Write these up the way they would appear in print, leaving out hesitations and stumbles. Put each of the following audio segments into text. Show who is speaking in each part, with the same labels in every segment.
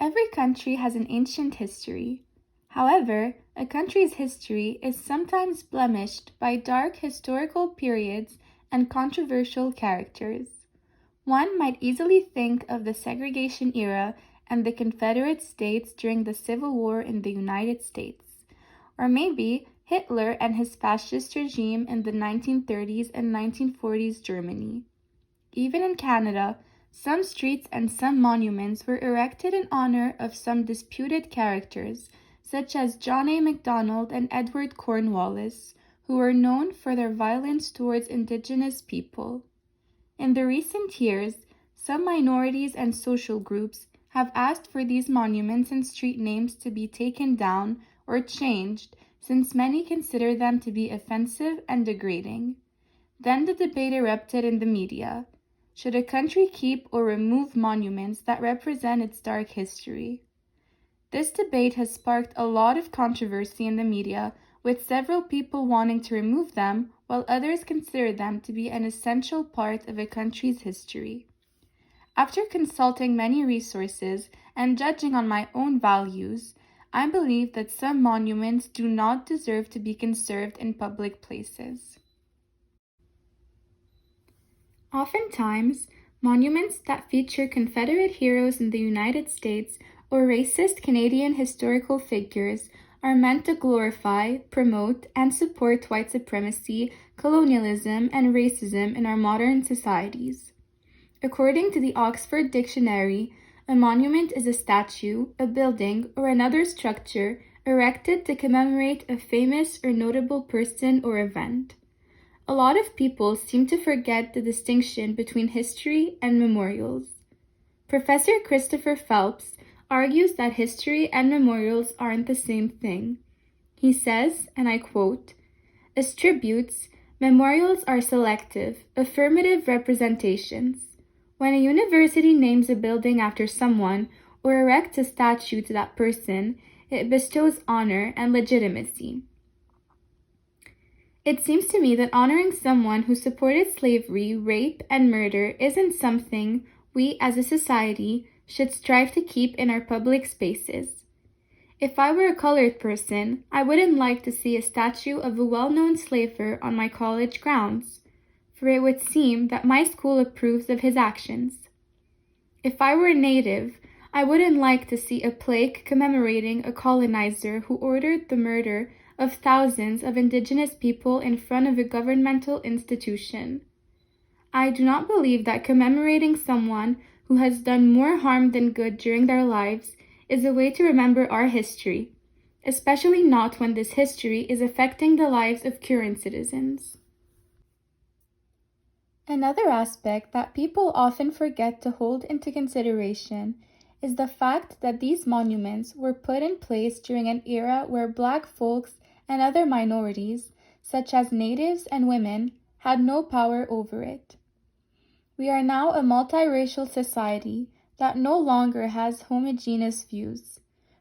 Speaker 1: Every country has an ancient history. However, a country's history is sometimes blemished by dark historical periods and controversial characters. One might easily think of the segregation era and the Confederate States during the Civil War in the United States, or maybe Hitler and his fascist regime in the 1930s and 1940s Germany. Even in Canada, some streets and some monuments were erected in honor of some disputed characters, such as John A. Macdonald and Edward Cornwallis, who were known for their violence towards Indigenous people. In the recent years, some minorities and social groups have asked for these monuments and street names to be taken down or changed, since many consider them to be offensive and degrading. Then the debate erupted in the media. Should a country keep or remove monuments that represent its dark history? This debate has sparked a lot of controversy in the media, with several people wanting to remove them, while others consider them to be an essential part of a country's history. After consulting many resources and judging on my own values, I believe that some monuments do not deserve to be conserved in public places. Oftentimes, monuments that feature Confederate heroes in the United States or racist Canadian historical figures are meant to glorify, promote, and support white supremacy, colonialism, and racism in our modern societies. According to the Oxford Dictionary, a monument is a statue, a building, or another structure erected to commemorate a famous or notable person or event. A lot of people seem to forget the distinction between history and memorials. Professor Christopher Phelps argues that history and memorials aren't the same thing. He says, and I quote, "As tributes, memorials are selective, affirmative representations. When a university names a building after someone or erects a statue to that person, it bestows honor and legitimacy. It seems to me that honoring someone who supported slavery, rape, and murder isn't something we as a society should strive to keep in our public spaces. If I were a colored person, I wouldn't like to see a statue of a well-known slaver on my college grounds, for it would seem that my school approves of his actions. If I were a native, I wouldn't like to see a plaque commemorating a colonizer who ordered the murder of thousands of Indigenous people in front of a governmental institution. I do not believe that commemorating someone who has done more harm than good during their lives is a way to remember our history, especially not when this history is affecting the lives of current citizens." Another aspect that people often forget to hold into consideration is the fact that these monuments were put in place during an era where Black folks and other minorities, such as natives and women, had no power over it. We are now a multiracial society that no longer has homogeneous views.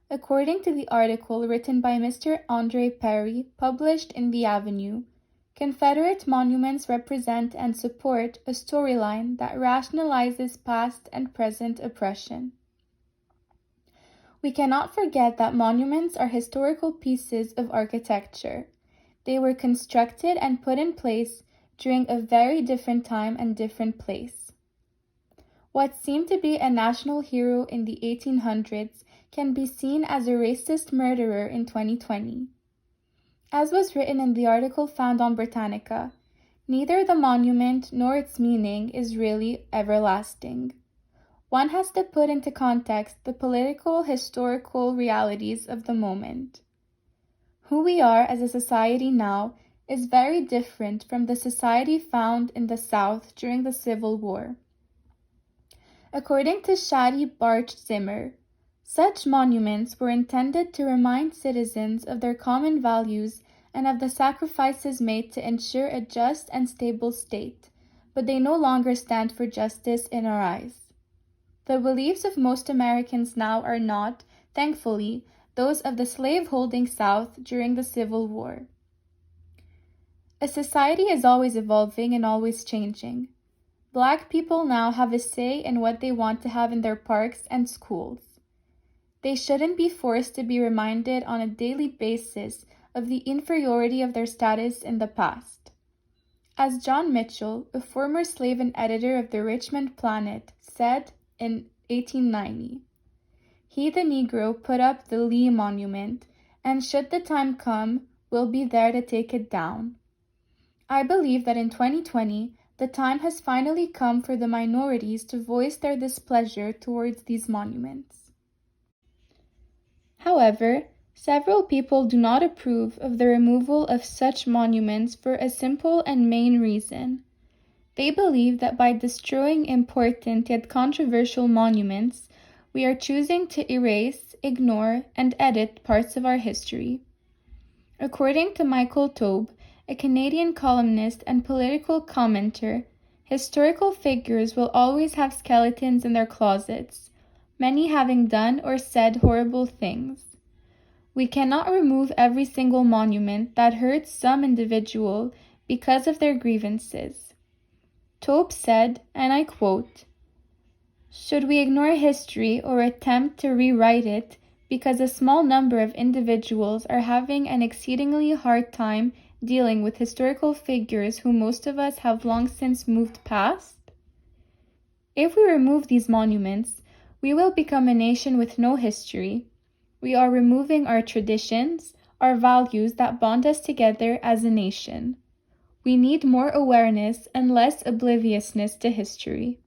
Speaker 1: According to the article written by Mr. Andre Perry, published in The Avenue, Confederate monuments represent and support a storyline that rationalizes past and present oppression. We cannot forget that monuments are historical pieces of architecture. They were constructed and put in place during a very different time and different place. What seemed to be a national hero in the 1800s can be seen as a racist murderer in 2020. As was written in the article found on Britannica, neither the monument nor its meaning is really everlasting. One has to put into context the political, historical realities of the moment. Who we are as a society now is very different from the society found in the South during the Civil War. According to Shadi Barch Zimmer, such monuments were intended to remind citizens of their common values and of the sacrifices made to ensure a just and stable state, but they no longer stand for justice in our eyes. The beliefs of most Americans now are not, thankfully, those of the slave-holding South during the Civil War. A society is always evolving and always changing. Black people now have a say in what they want to have in their parks and schools. They shouldn't be forced to be reminded on a daily basis of the inferiority of their status in the past. As John Mitchell, a former slave and editor of the Richmond Planet, said in 1890, "He, the Negro, put up the Lee Monument, and should the time come, will be there to take it down." I believe that in 2020, the time has finally come for the minorities to voice their displeasure towards these monuments. However, several people do not approve of the removal of such monuments for a simple and main reason. They believe that by destroying important yet controversial monuments, we are choosing to erase, ignore, and edit parts of our history. According to Michael Taube, a Canadian columnist and political commenter, historical figures will always have skeletons in their closets, many having done or said horrible things. We cannot remove every single monument that hurts some individual because of their grievances. Taube said, and I quote, "Should we ignore history or attempt to rewrite it because a small number of individuals are having an exceedingly hard time dealing with historical figures who most of us have long since moved past? If we remove these monuments, we will become a nation with no history. We are removing our traditions, our values that bond us together as a nation. We need more awareness and less obliviousness to history."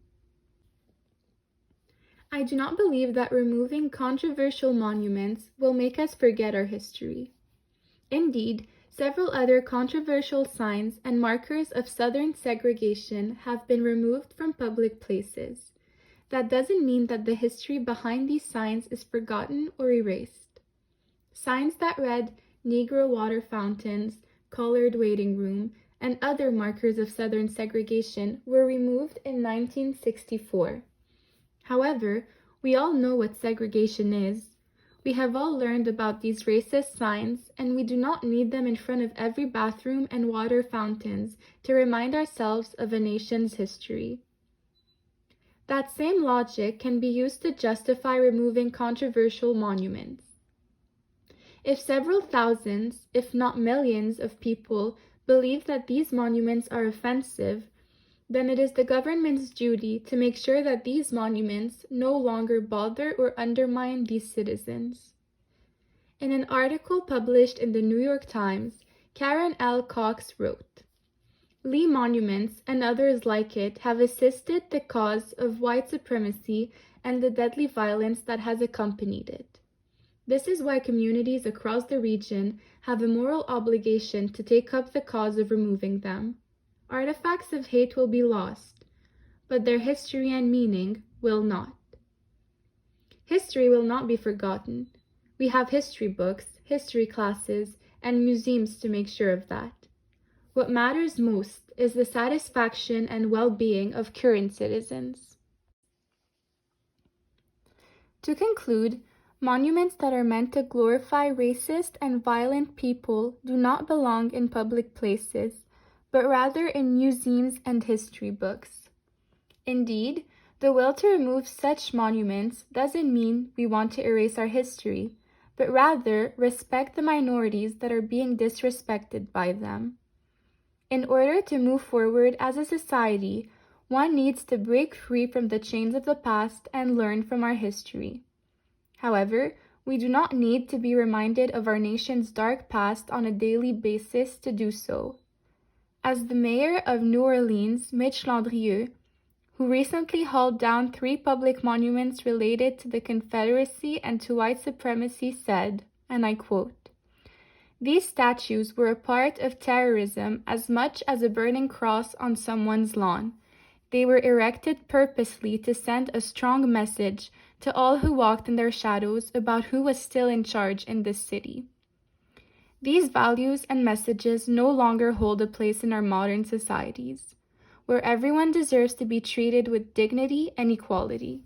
Speaker 1: I do not believe that removing controversial monuments will make us forget our history. Indeed, several other controversial signs and markers of Southern segregation have been removed from public places. That doesn't mean that the history behind these signs is forgotten or erased. Signs that read Negro water fountains, colored waiting room, and other markers of Southern segregation were removed in 1964. However, we all know what segregation is. We have all learned about these racist signs, and we do not need them in front of every bathroom and water fountains to remind ourselves of a nation's history. That same logic can be used to justify removing controversial monuments. If several thousands, if not millions, of people believe that these monuments are offensive, then it is the government's duty to make sure that these monuments no longer bother or undermine these citizens. In an article published in the New York Times, Karen L. Cox wrote, "Lee monuments and others like it have assisted the cause of white supremacy and the deadly violence that has accompanied it. This is why communities across the region have a moral obligation to take up the cause of removing them. Artifacts of hate will be lost, but their history and meaning will not." History will not be forgotten. We have history books, history classes, and museums to make sure of that. What matters most is the satisfaction and well-being of current citizens. To conclude, monuments that are meant to glorify racist and violent people do not belong in public places, but rather in museums and history books. Indeed, the will to remove such monuments doesn't mean we want to erase our history, but rather respect the minorities that are being disrespected by them. In order to move forward as a society, one needs to break free from the chains of the past and learn from our history. However, we do not need to be reminded of our nation's dark past on a daily basis to do so. As the mayor of New Orleans, Mitch Landrieu, who recently hauled down 3 public monuments related to the Confederacy and to white supremacy, said, and I quote, "These statues were a part of terrorism as much as a burning cross on someone's lawn. They were erected purposely to send a strong message to all who walked in their shadows about who was still in charge in this city. These values and messages no longer hold a place in our modern societies, where everyone deserves to be treated with dignity and equality."